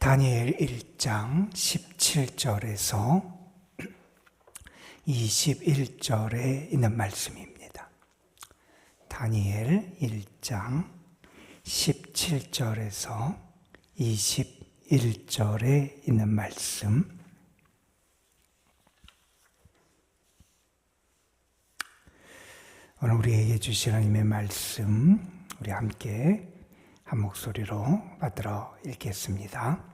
다니엘 1장 17절에서 21절에 있는 말씀입니다. 다니엘 1장 17절에서 21절에 있는 말씀. 오늘 우리에게 주신 하나님의 말씀, 우리 함께 한 목소리로 받들어 읽겠습니다.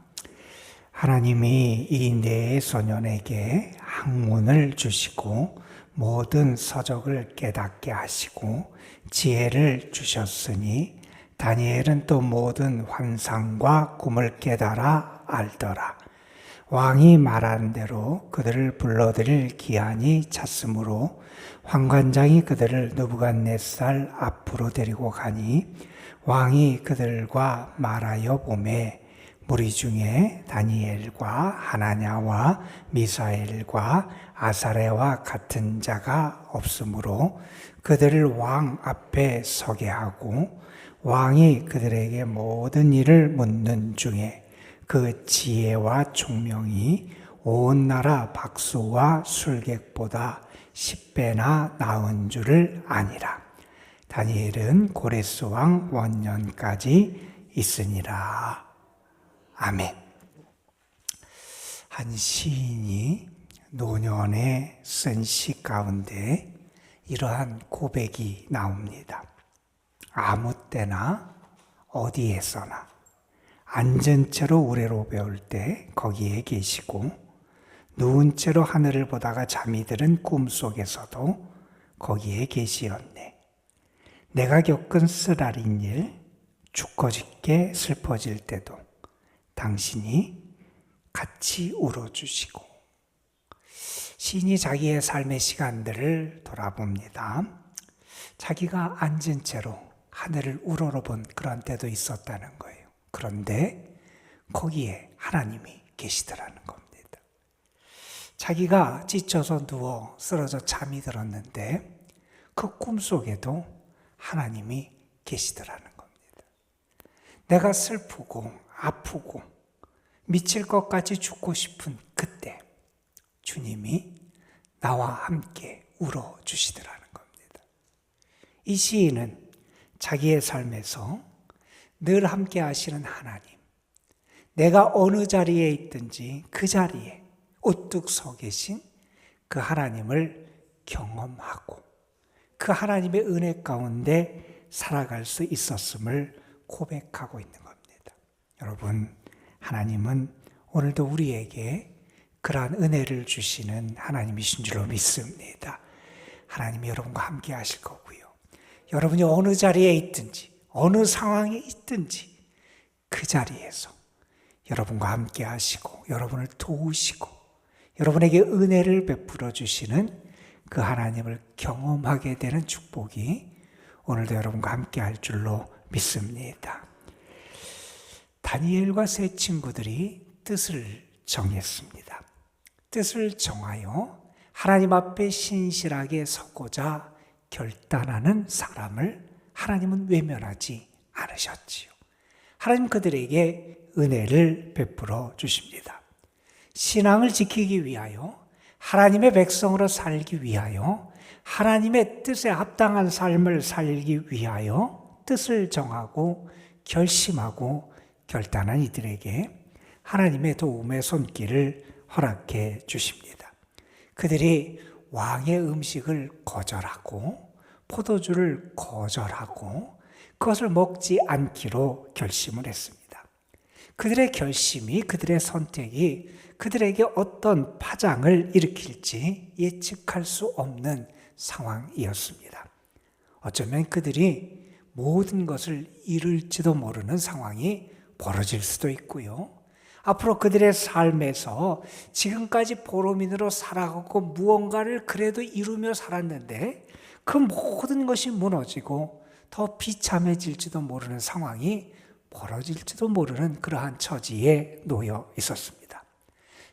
하나님이 이 네 소년에게 학문을 주시고 모든 서적을 깨닫게 하시고 지혜를 주셨으니 다니엘은 또 모든 환상과 꿈을 깨달아 알더라. 왕이 말한 대로 그들을 불러들일 기한이 찼으므로 환관장이 그들을 느부갓네살 앞으로 데리고 가니 왕이 그들과 말하여 보매 무리 중에 다니엘과 하나냐와 미사엘과 아사랴와 같은 자가 없으므로 그들을 왕 앞에 서게 하고 왕이 그들에게 모든 일을 묻는 중에 그 지혜와 총명이 온 나라 박수와 술객보다 10배나 나은 줄을 아니라. 다니엘은 고레스 왕 원년까지 있으니라. 아멘. 한 시인이 노년에 쓴 시 가운데 이러한 고백이 나옵니다. 아무 때나 어디에서나 앉은 채로 우레로 배울 때 거기에 계시고 누운 채로 하늘을 보다가 잠이 드는 꿈속에서도 거기에 계시었네. 내가 겪은 쓰라린 일, 죽고 싶게 슬퍼질 때도 당신이 같이 울어주시고. 시인이 자기의 삶의 시간들을 돌아봅니다. 자기가 앉은 채로 하늘을 우러러본 그런 때도 있었다는 거예요. 그런데 거기에 하나님이 계시더라는 겁니다. 자기가 지쳐서 누워 쓰러져 잠이 들었는데 그 꿈속에도 하나님이 계시더라는 겁니다. 내가 슬프고 아프고 미칠 것 같이 죽고 싶은 그때 주님이 나와 함께 울어주시더라는 겁니다. 이 시인은 자기의 삶에서 늘 함께 하시는 하나님, 내가 어느 자리에 있든지 그 자리에 우뚝 서 계신 그 하나님을 경험하고 그 하나님의 은혜 가운데 살아갈 수 있었음을 고백하고 있는 겁니다. 여러분, 하나님은 오늘도 우리에게 그러한 은혜를 주시는 하나님이신 줄로 믿습니다. 하나님이 여러분과 함께 하실 거고요. 여러분이 어느 자리에 있든지 어느 상황에 있든지 그 자리에서 여러분과 함께 하시고 여러분을 도우시고 여러분에게 은혜를 베풀어 주시는 그 하나님을 경험하게 되는 축복이 오늘도 여러분과 함께 할 줄로 믿습니다. 다니엘과 세 친구들이 뜻을 정했습니다. 뜻을 정하여 하나님 앞에 신실하게 서고자 결단하는 사람을 하나님은 외면하지 않으셨지요. 하나님 그들에게 은혜를 베풀어 주십니다. 신앙을 지키기 위하여 하나님의 백성으로 살기 위하여 하나님의 뜻에 합당한 삶을 살기 위하여 뜻을 정하고 결심하고 결단한 이들에게 하나님의 도움의 손길을 허락해 주십니다. 그들이 왕의 음식을 거절하고 포도주를 거절하고 그것을 먹지 않기로 결심을 했습니다. 그들의 결심이, 그들의 선택이 그들에게 어떤 파장을 일으킬지 예측할 수 없는 상황이었습니다. 어쩌면 그들이 모든 것을 잃을지도 모르는 상황이 벌어질 수도 있고요. 앞으로 그들의 삶에서 지금까지 보로민으로 살아가고 무언가를 그래도 이루며 살았는데 그 모든 것이 무너지고 더 비참해질지도 모르는 상황이 벌어질지도 모르는 그러한 처지에 놓여 있었습니다.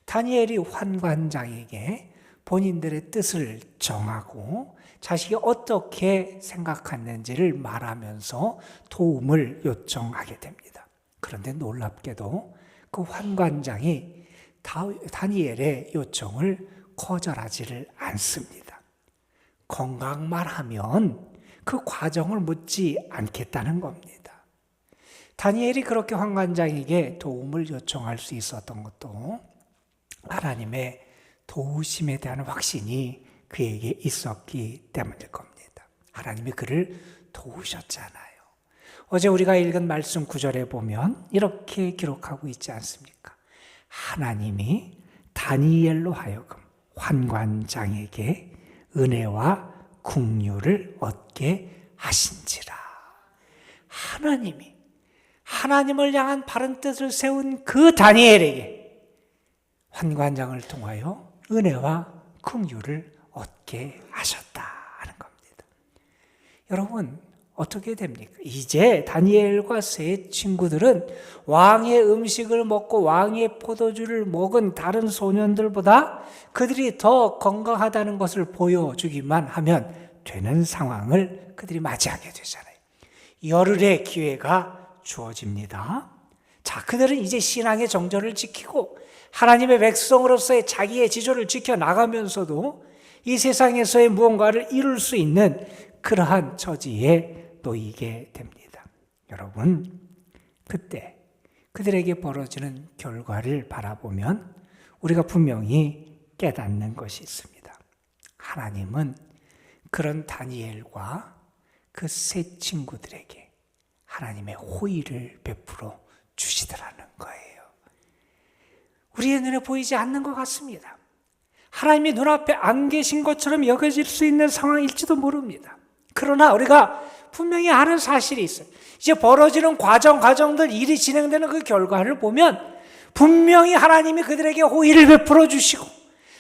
다니엘이 환관장에게 본인들의 뜻을 정하고 자식이 어떻게 생각했는지를 말하면서 도움을 요청하게 됩니다. 그런데 놀랍게도 그 환관장이 다니엘의 요청을 거절하지를 않습니다. 건강만 하면 그 과정을 묻지 않겠다는 겁니다. 다니엘이 그렇게 환관장에게 도움을 요청할 수 있었던 것도 하나님의 도우심에 대한 확신이 그에게 있었기 때문일 겁니다. 하나님이 그를 도우셨잖아요. 어제 우리가 읽은 말씀 9절에 보면 이렇게 기록하고 있지 않습니까? 하나님이 다니엘로 하여금 환관장에게 은혜와 긍휼을 얻게 하신지라. 하나님을 향한 바른 뜻을 세운 그 다니엘에게 환관장을 통하여 은혜와 긍휼을 얻게 하셨다 하는 겁니다. 여러분, 어떻게 됩니까? 이제 다니엘과 세 친구들은 왕의 음식을 먹고 왕의 포도주를 먹은 다른 소년들보다 그들이 더 건강하다는 것을 보여주기만 하면 되는 상황을 그들이 맞이하게 되잖아요. 열흘의 기회가 주어집니다. 자, 그들은 이제 신앙의 정절을 지키고 하나님의 백성으로서의 자기의 지조를 지켜나가면서도 이 세상에서의 무언가를 이룰 수 있는 그러한 처지에 놓이게 됩니다. 여러분, 그때 그들에게 벌어지는 결과를 바라보면 우리가 분명히 깨닫는 것이 있습니다. 하나님은 그런 다니엘과 그 세 친구들에게 하나님의 호의를 베풀어 주시더라는 거예요. 우리의 눈에 보이지 않는 것 같습니다. 하나님이 눈앞에 안 계신 것처럼 여겨질 수 있는 상황일지도 모릅니다. 그러나 우리가 분명히 아는 사실이 있어요. 이제 벌어지는 과정들, 일이 진행되는 그 결과를 보면 분명히 하나님이 그들에게 호의를 베풀어 주시고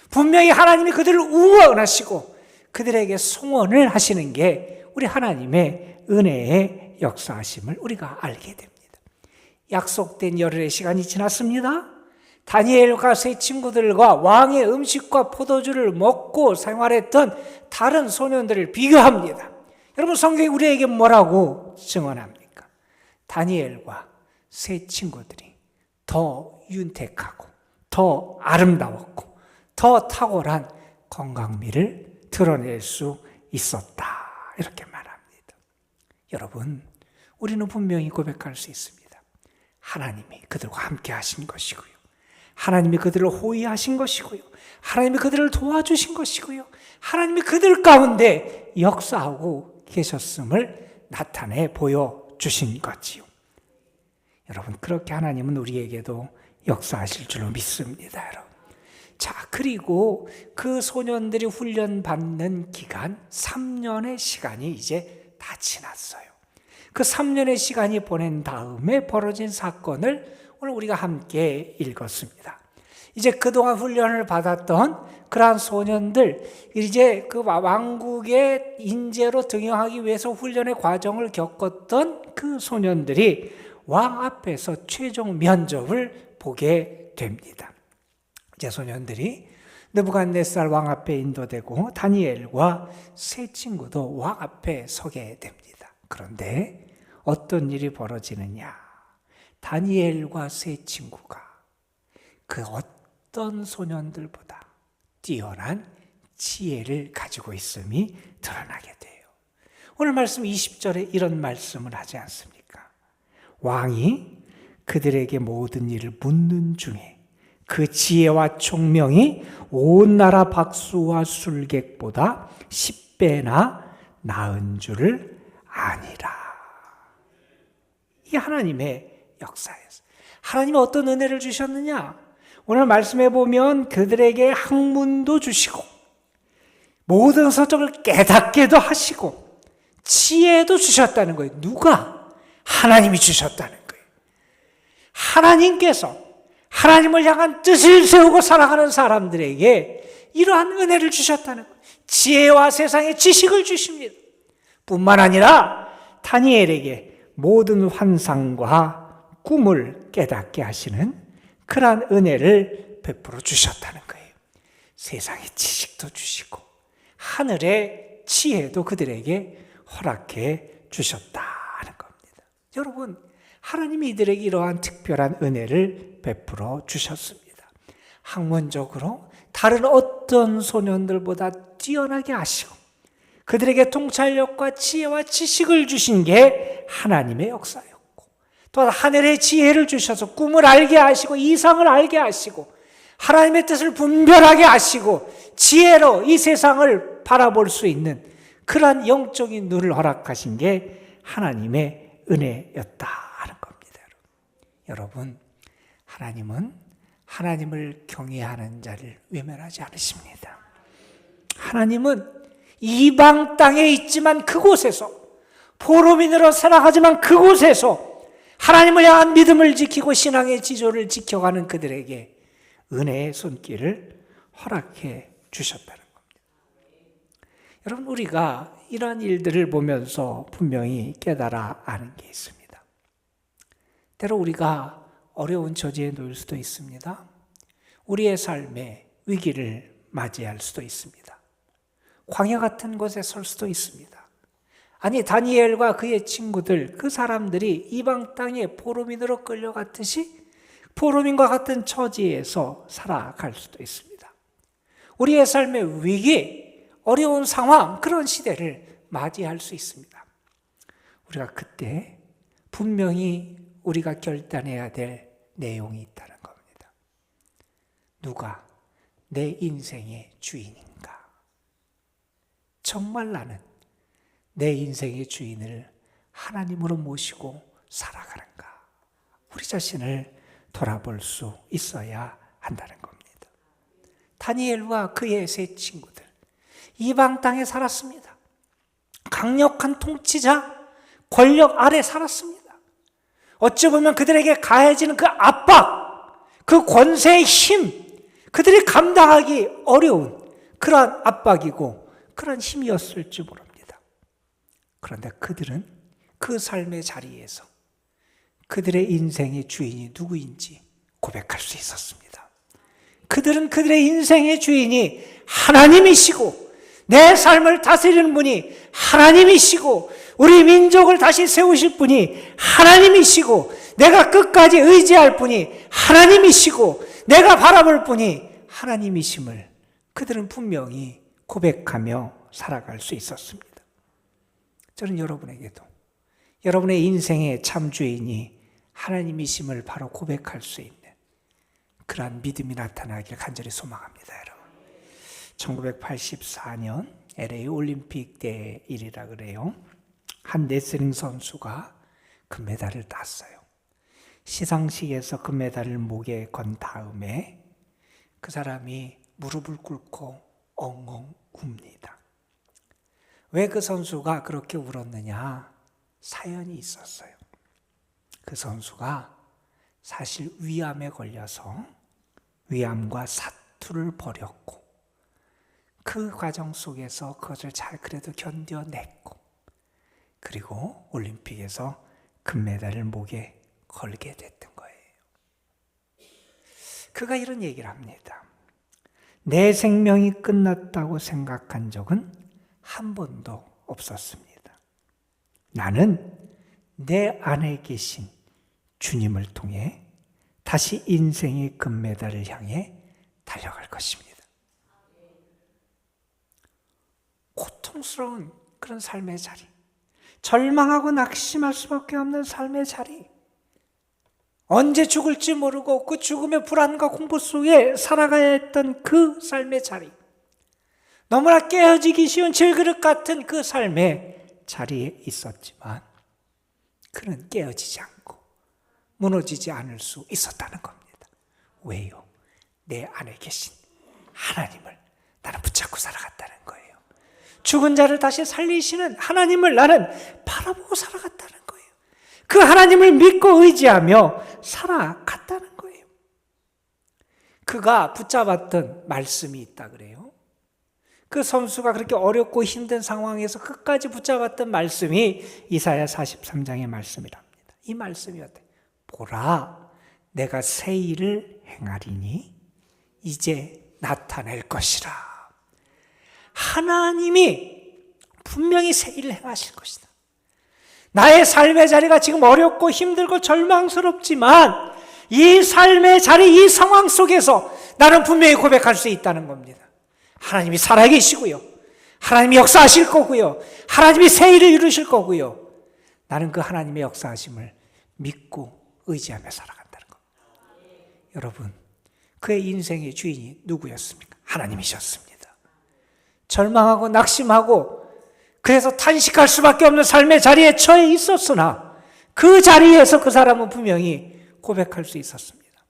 분명히 하나님이 그들을 응원하시고 그들에게 송원을 하시는 게 우리 하나님의 은혜의 역사하심을 우리가 알게 됩니다. 약속된 열흘의 시간이 지났습니다. 다니엘과 세 친구들과 왕의 음식과 포도주를 먹고 생활했던 다른 소년들을 비교합니다. 여러분, 성경이 우리에게 뭐라고 증언합니까? 다니엘과 세 친구들이 더 윤택하고 더 아름다웠고 더 탁월한 건강미를 드러낼 수 있었다, 이렇게 말합니다. 여러분, 우리는 분명히 고백할 수 있습니다. 하나님이 그들과 함께 하신 것이고요, 하나님이 그들을 호의하신 것이고요, 하나님이 그들을 도와주신 것이고요, 하나님이 그들 가운데 역사하고 계셨음을 나타내 보여주신 거지요. 여러분, 그렇게 하나님은 우리에게도 역사하실 줄로 믿습니다, 여러분. 자, 그리고 그 소년들이 훈련받는 기간 3년의 시간이 이제 다 지났어요. 그 3년의 시간이 보낸 다음에 벌어진 사건을 오늘 우리가 함께 읽었습니다. 이제 그동안 훈련을 받았던 그러한 소년들, 이제 그 왕국의 인재로 등용하기 위해서 훈련의 과정을 겪었던 그 소년들이 왕 앞에서 최종 면접을 보게 됩니다. 이제 소년들이 느부갓네살 왕 앞에 인도되고 다니엘과 세 친구도 왕 앞에 서게 됩니다. 그런데 어떤 일이 벌어지느냐? 다니엘과 세 친구가 그 어떤 소년들보다 뛰어난 지혜를 가지고 있음이 드러나게 돼요. 오늘 말씀 20절에 이런 말씀을 하지 않습니까? 왕이 그들에게 모든 일을 묻는 중에 그 지혜와 총명이 온 나라 박수와 술객보다 10배나 나은 줄을 아니라. 이 하나님의 역사였어요. 하나님은 어떤 은혜를 주셨느냐? 오늘 말씀해 보면 그들에게 학문도 주시고 모든 서적을 깨닫게도 하시고 지혜도 주셨다는 거예요. 누가? 하나님이 주셨다는 거예요. 하나님께서 하나님을 향한 뜻을 세우고 살아가는 사람들에게 이러한 은혜를 주셨다는 거예요. 지혜와 세상의 지식을 주십니다. 뿐만 아니라 다니엘에게 모든 환상과 꿈을 깨닫게 하시는 그러한 은혜를 베풀어 주셨다는 거예요. 세상의 지식도 주시고 하늘의 지혜도 그들에게 허락해 주셨다는 겁니다. 여러분, 하나님이 이들에게 이러한 특별한 은혜를 베풀어 주셨습니다. 학문적으로 다른 어떤 소년들보다 뛰어나게 하시고 그들에게 통찰력과 지혜와 지식을 주신 게 하나님의 역사였고, 또 하늘의 지혜를 주셔서 꿈을 알게 하시고 이상을 알게 하시고 하나님의 뜻을 분별하게 하시고 지혜로 이 세상을 바라볼 수 있는 그러한 영적인 눈을 허락하신 게 하나님의 은혜였다 하는 겁니다. 여러분, 하나님은 하나님을 경외하는 자를 외면하지 않으십니다. 하나님은 이방 땅에 있지만 그곳에서, 포로민으로 살아가지만 그곳에서 하나님을 향한 믿음을 지키고 신앙의 지조를 지켜가는 그들에게 은혜의 손길을 허락해 주셨다는 겁니다. 여러분, 우리가 이러한 일들을 보면서 분명히 깨달아 아는 게 있습니다. 때로 우리가 어려운 처지에 놓일 수도 있습니다. 우리의 삶에 위기를 맞이할 수도 있습니다. 광야 같은 곳에 설 수도 있습니다. 아니, 다니엘과 그의 친구들, 그 사람들이 이방 땅에 포로민으로 끌려갔듯이 포로민과 같은 처지에서 살아갈 수도 있습니다. 우리의 삶의 위기, 어려운 상황, 그런 시대를 맞이할 수 있습니다. 우리가 그때 분명히 우리가 결단해야 될 내용이 있다는 겁니다. 누가 내 인생의 주인인가? 정말 나는 내 인생의 주인을 하나님으로 모시고 살아가는가? 우리 자신을 돌아볼 수 있어야 한다는 겁니다. 다니엘과 그의 세 친구들, 이방 땅에 살았습니다. 강력한 통치자, 권력 아래 살았습니다. 어찌 보면 그들에게 가해지는 그 압박, 그 권세의 힘, 그들이 감당하기 어려운 그러한 압박이고 그러한 힘이었을지 모릅니다. 그런데 그들은 그 삶의 자리에서 그들의 인생의 주인이 누구인지 고백할 수 있었습니다. 그들은 그들의 인생의 주인이 하나님이시고 내 삶을 다스리는 분이 하나님이시고 우리 민족을 다시 세우실 분이 하나님이시고 내가 끝까지 의지할 분이 하나님이시고 내가 바라볼 분이 하나님이심을 그들은 분명히 고백하며 살아갈 수 있었습니다. 저는 여러분에게도 여러분의 인생의 참 주인이 하나님이심을 바로 고백할 수 있는 그러한 믿음이 나타나길 간절히 소망합니다. 여러분, 1984년 LA 올림픽 때 일이라 그래요. 한 레슬링 선수가 금메달을 땄어요. 시상식에서 금메달을 목에 건 다음에 그 사람이 무릎을 꿇고 엉엉 웁니다. 왜 그 선수가 그렇게 울었느냐? 사연이 있었어요. 그 선수가 사실 위암에 걸려서 위암과 사투를 벌였고 그 과정 속에서 그것을 잘 그래도 견뎌냈고 그리고 올림픽에서 금메달을 목에 걸게 됐던 거예요. 그가 이런 얘기를 합니다. 내 생명이 끝났다고 생각한 적은 한 번도 없었습니다. 나는 내 안에 계신 주님을 통해 다시 인생의 금메달을 향해 달려갈 것입니다. 고통스러운 그런 삶의 자리, 절망하고 낙심할 수밖에 없는 삶의 자리, 언제 죽을지 모르고 그 죽음의 불안과 공포 속에 살아가야 했던 그 삶의 자리, 너무나 깨어지기 쉬운 질그릇 같은 그 삶의 자리에 있었지만 그는 깨어지지 않고 무너지지 않을 수 있었다는 겁니다. 왜요? 내 안에 계신 하나님을 나는 붙잡고 살아갔다는 거예요. 죽은 자를 다시 살리시는 하나님을 나는 바라보고 살아갔다는 거예요. 그 하나님을 믿고 의지하며 살아갔다는 거예요. 그가 붙잡았던 말씀이 있다 그래요. 그 선수가 그렇게 어렵고 힘든 상황에서 끝까지 붙잡았던 말씀이 이사야 43장의 말씀이랍니다. 이 말씀이 어때요? 보라, 내가 새 일을 행하리니 이제 나타낼 것이라. 하나님이 분명히 새 일을 행하실 것이다. 나의 삶의 자리가 지금 어렵고 힘들고 절망스럽지만 이 삶의 자리, 이 상황 속에서 나는 분명히 고백할 수 있다는 겁니다. 하나님이 살아계시고요. 하나님이 역사하실 거고요. 하나님이 새 일을 이루실 거고요. 나는 그 하나님의 역사하심을 믿고 의지하며 살아간다는 겁니다. 여러분, 그의 인생의 주인이 누구였습니까? 하나님이셨습니다. 절망하고 낙심하고 그래서 탄식할 수밖에 없는 삶의 자리에 처해 있었으나 그 자리에서 그 사람은 분명히 고백할 수 있었습니다.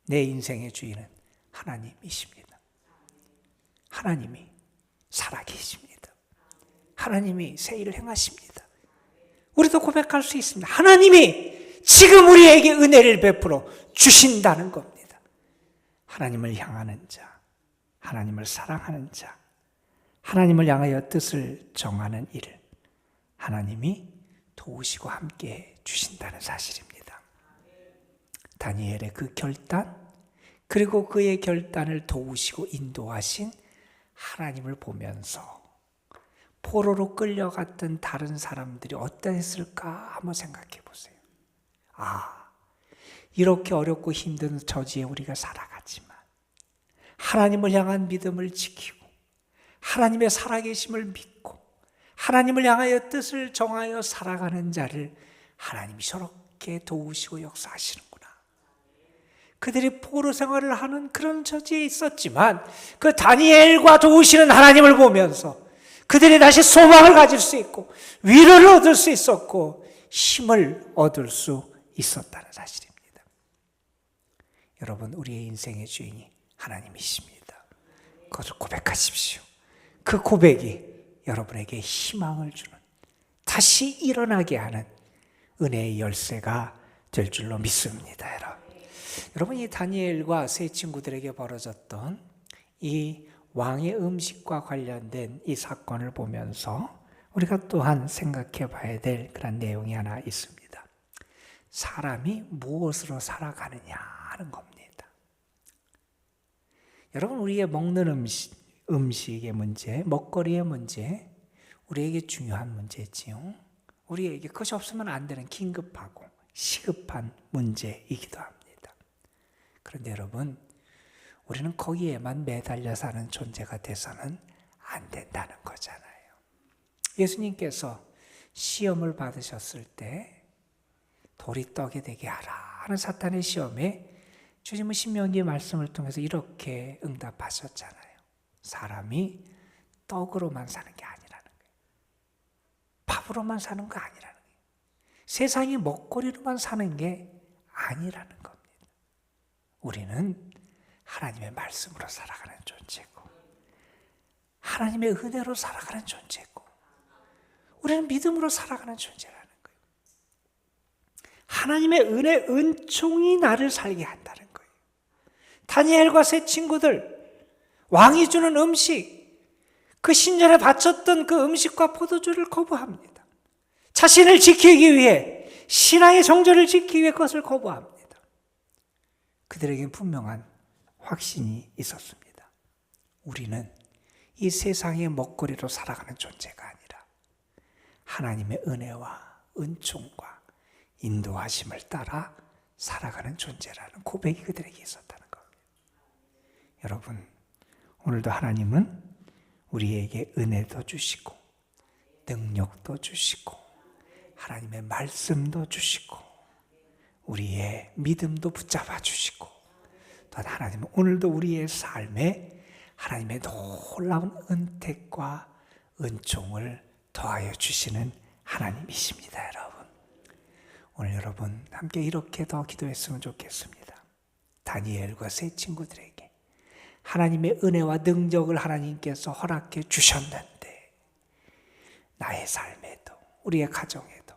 내 인생의 주인은 하나님이십니다. 하나님이 살아계십니다. 하나님이 새 일을 행하십니다. 우리도 고백할 수 있습니다. 하나님이 지금 우리에게 은혜를 베풀어 주신다는 겁니다. 하나님을 향하는 자, 하나님을 사랑하는 자, 하나님을 향하여 뜻을 정하는 일을 하나님이 도우시고 함께 주신다는 사실입니다. 다니엘의 그 결단, 그리고 그의 결단을 도우시고 인도하신 하나님을 보면서 포로로 끌려갔던 다른 사람들이 어떠했을까 한번 생각해 보세요. 이렇게 어렵고 힘든 처지에 우리가 살아가지만 하나님을 향한 믿음을 지키고 하나님의 살아계심을 믿고 하나님을 향하여 뜻을 정하여 살아가는 자를 하나님이 저렇게 도우시고 역사하시는구나. 그들이 포로 생활을 하는 그런 처지에 있었지만 그 다니엘과 도우시는 하나님을 보면서 그들이 다시 소망을 가질 수 있고 위로를 얻을 수 있었고 힘을 얻을 수 있었다는 사실입니다. 여러분, 우리의 인생의 주인이 하나님이십니다. 그것을 고백하십시오. 그 고백이 여러분에게 희망을 주는, 다시 일어나게 하는 은혜의 열쇠가 될 줄로 믿습니다. 여러분, 이 다니엘과 세 친구들에게 벌어졌던 이 왕의 음식과 관련된 이 사건을 보면서 우리가 또한 생각해 봐야 될 그런 내용이 하나 있습니다. 사람이 무엇으로 살아가느냐 하는 겁니다. 여러분, 우리의 먹는 음식의 문제, 먹거리의 문제, 우리에게 중요한 문제지요. 우리에게 그것이 없으면 안 되는 긴급하고 시급한 문제이기도 합니다. 그런데 여러분, 우리는 거기에만 매달려 사는 존재가 돼서는 안 된다는 거잖아요. 예수님께서 시험을 받으셨을 때 돌이 떡이 되게 하라 하는 사탄의 시험에 주님은 신명기 말씀을 통해서 이렇게 응답하셨잖아요. 사람이 떡으로만 사는 게 아니라는 거예요. 밥으로만 사는 거 아니라는 거예요. 세상이 먹거리로만 사는 게 아니라는 겁니다. 우리는 하나님의 말씀으로 살아가는 존재고 하나님의 은혜로 살아가는 존재고 우리는 믿음으로 살아가는 존재라는 거예요. 하나님의 은혜, 은총이 나를 살게 한다는 거예요. 다니엘과 세 친구들, 왕이 주는 음식, 그 신전에 바쳤던 그 음식과 포도주를 거부합니다. 자신을 지키기 위해, 신앙의 정절을 지키기 위해 그것을 거부합니다. 그들에게는 분명한 확신이 있었습니다. 우리는 이 세상의 먹거리로 살아가는 존재가 아니라 하나님의 은혜와 은총과 인도하심을 따라 살아가는 존재라는 고백이 그들에게 있었다는 겁니다. 여러분, 오늘도 하나님은 우리에게 은혜도 주시고 능력도 주시고 하나님의 말씀도 주시고 우리의 믿음도 붙잡아 주시고 또 하나님은 오늘도 우리의 삶에 하나님의 놀라운 은택과 은총을 더하여 주시는 하나님이십니다. 여러분, 오늘 여러분 함께 이렇게 더 기도했으면 좋겠습니다. 다니엘과 세 친구들에게 하나님의 은혜와 능력을 하나님께서 허락해 주셨는데 나의 삶에도 우리의 가정에도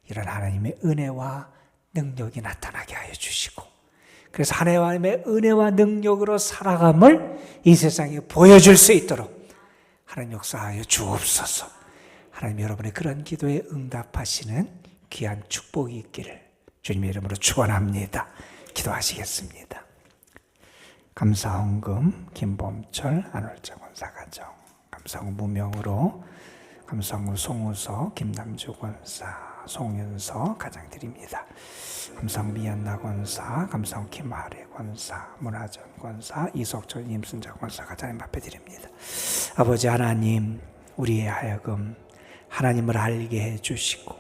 이런 하나님의 은혜와 능력이 나타나게 하여 주시고 그래서 하나님의 은혜와 능력으로 살아감을 이 세상에 보여줄 수 있도록 하나님 역사하여 주옵소서. 하나님, 여러분의 그런 기도에 응답하시는 귀한 축복이 있기를 주님의 이름으로 축원합니다. 기도하시겠습니다. 감사헌금 김범철 안월정 권사가정, 감사헌금 무명으로 감사헌금 송우서 김남주 권사, 송윤서 가장 드립니다. 감성 미얀나 권사, 감성 김아래 권사, 문화전 권사, 이석철 임순자 권사 가장 앞에 드립니다. 아버지 하나님, 우리의 하여금 하나님을 알게 해주시고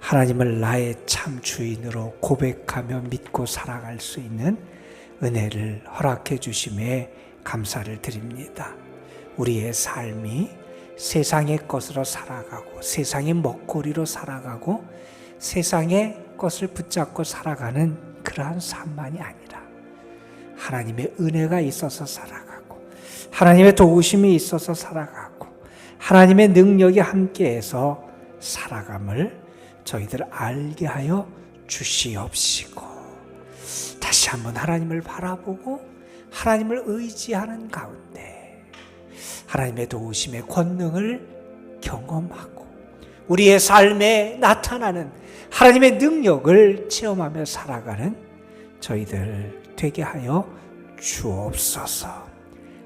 하나님을 나의 참 주인으로 고백하며 믿고 살아갈 수 있는 은혜를 허락해 주심에 감사를 드립니다. 우리의 삶이 세상의 것으로 살아가고 세상의 먹거리로 살아가고 세상의 것을 붙잡고 살아가는 그러한 삶만이 아니라 하나님의 은혜가 있어서 살아가고 하나님의 도우심이 있어서 살아가고 하나님의 능력이 함께해서 살아감을 저희들 알게 하여 주시옵시고 다시 한번 하나님을 바라보고 하나님을 의지하는 가운데 하나님의 도우심의 권능을 경험하고 우리의 삶에 나타나는 하나님의 능력을 체험하며 살아가는 저희들 되게 하여 주옵소서.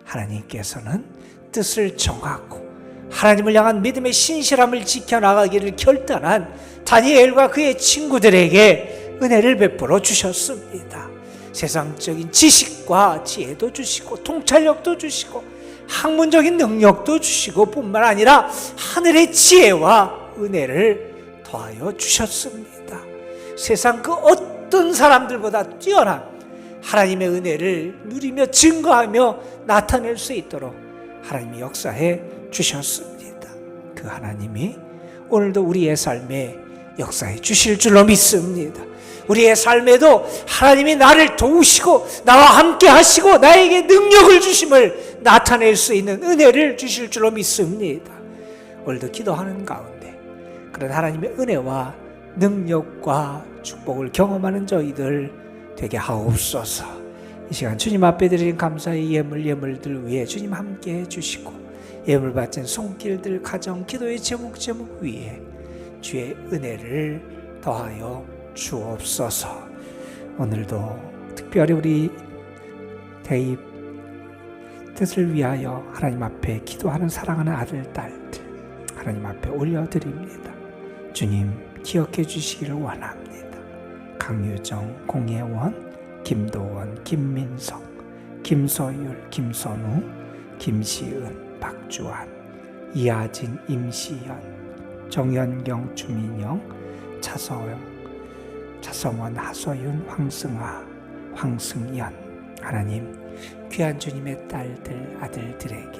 하나님께서는 뜻을 정하고 하나님을 향한 믿음의 신실함을 지켜나가기를 결단한 다니엘과 그의 친구들에게 은혜를 베풀어 주셨습니다. 세상적인 지식과 지혜도 주시고 통찰력도 주시고 학문적인 능력도 주시고 뿐만 아니라 하늘의 지혜와 은혜를 더하여 주셨습니다. 세상 그 어떤 사람들보다 뛰어난 하나님의 은혜를 누리며 증거하며 나타낼 수 있도록 하나님이 역사해 주셨습니다. 그 하나님이 오늘도 우리의 삶에 역사해 주실 줄로 믿습니다. 우리의 삶에도 하나님이 나를 도우시고 나와 함께 하시고 나에게 능력을 주심을 나타낼 수 있는 은혜를 주실 줄로 믿습니다. 오늘도 기도하는 가운데 그런 하나님의 은혜와 능력과 축복을 경험하는 저희들 되게 하옵소서. 이 시간 주님 앞에 드리는 감사의 예물들 위에 주님 함께 해주시고 예물 바친 손길들 가정 기도의 제목 위에 주의 은혜를 더하여 주옵소서. 오늘도 특별히 우리 대입 뜻을 위하여 하나님 앞에 기도하는 사랑하는 아들 딸들 하나님 앞에 올려드립니다. 주님 기억해 주시기를 원합니다. 강유정, 공예원, 김도원, 김민석, 김서율, 김선우, 김시은, 박주환, 이하진, 임시연, 정연경, 주민영, 차성원, 하서윤, 황승아, 황승연. 하나님 귀한 주님의 딸들 아들들에게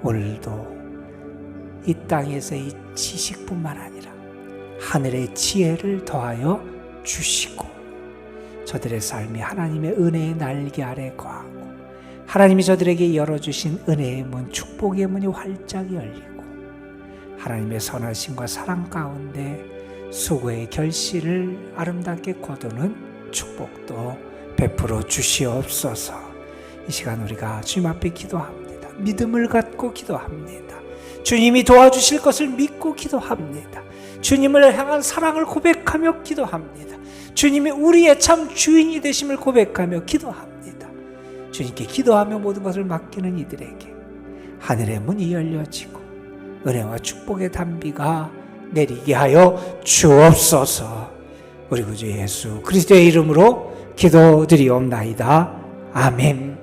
오늘도 이 땅에서의 지식뿐만 아니라 하늘의 지혜를 더하여 주시고 저들의 삶이 하나님의 은혜의 날개 아래 거하고 하나님이 저들에게 열어주신 은혜의 문, 축복의 문이 활짝 열리고 하나님의 선하심과 사랑 가운데 수고의 결실을 아름답게 거두는 축복도 베풀어 주시옵소서. 이 시간 우리가 주님 앞에 기도합니다. 믿음을 갖고 기도합니다. 주님이 도와주실 것을 믿고 기도합니다. 주님을 향한 사랑을 고백하며 기도합니다. 주님이 우리의 참 주인이 되심을 고백하며 기도합니다. 주님께 기도하며 모든 것을 맡기는 이들에게 하늘의 문이 열려지고 은혜와 축복의 단비가 내리게 하여 주옵소서. 우리 구주 예수 그리스도의 이름으로 기도드리옵나이다. 아멘.